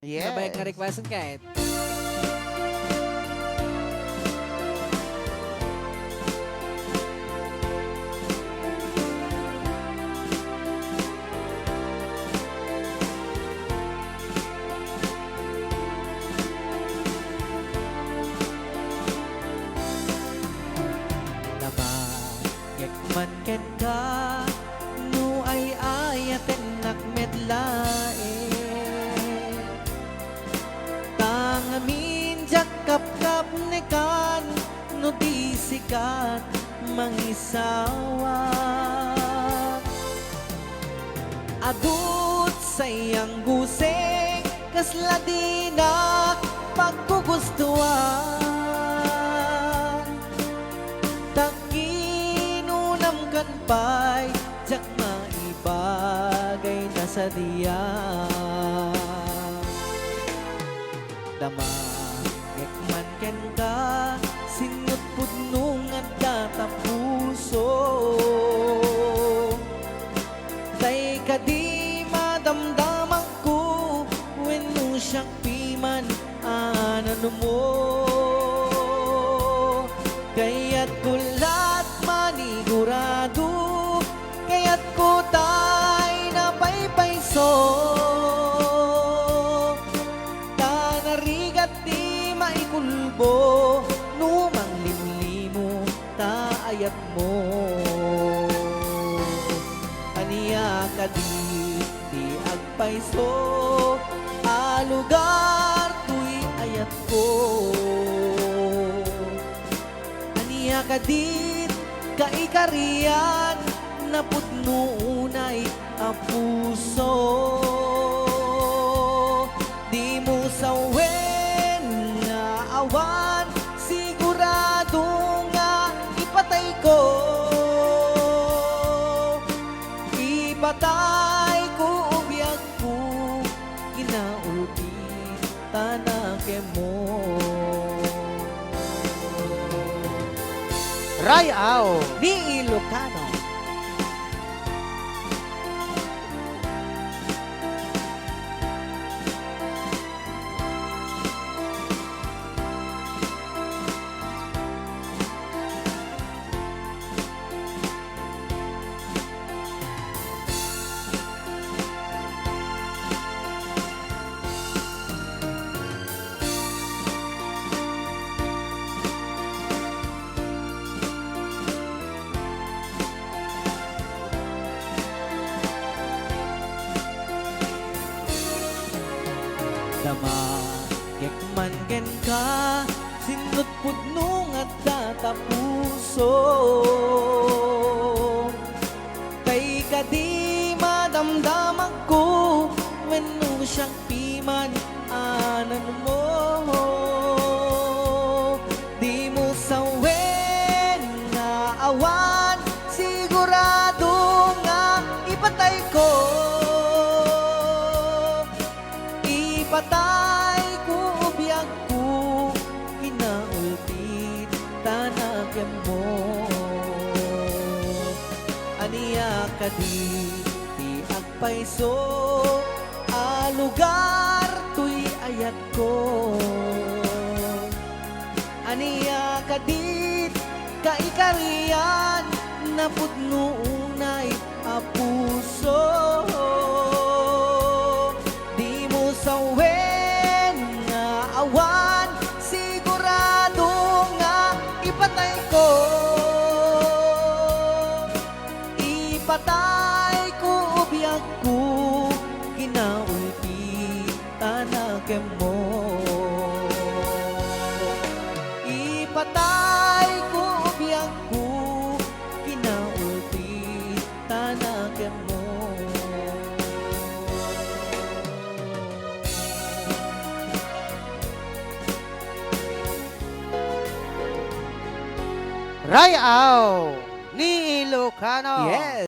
Nabayag nga Yes. requestan kahit. Namagek man ken ka, no ay ayaten nakmedlae. Tangamin jakap-kap nekan, no di sikat mangisawa. Adut sayang guseng, kasla di na pagkugustuhan. Tanginunam kan pa'y jak maibagay na sa diyan. Damagek man ken ka, sinut pudnong at datapuso. Tay ka di madamdaman ko, wenno siyang piman anan mo. Kaya't kulat manigurado, kaya't ko tay na paypayso. Tanarigat di maikulbo, numang limlimo taayat mo. Aniya ka di agpayso, alugar tuy ayat ko. Aniya ka di kaikarian, napudno unay a puso. Di mo sawen nga awan, sigurado nga ipatay ko. Ipatay ko ubiyag ko, kinaulti tanake mo. Rayao ni Ilocano. Damagek man ken ka, sinut pudnong at datapuso. Kay ka di madamdaman ko, wenno siyang piman anan mo. Di mo sawen nga awan, sigurado nga ipatay ko. Ipatay ko ubiyag ko, kinaultit tanagyan mo. Aniya ka di agpayso, alugar tuy ayat ko. Aniya ka di kaikarian, napudno unay a puso. Sawen nga awan, sigurado nga ipatay ko. Ipatay ko ubiyag ko, kinaulti tanake mo. Ipatay ko ubiyag ko, kinaulti tanake mo. Rayao ni Ilocano. Yes.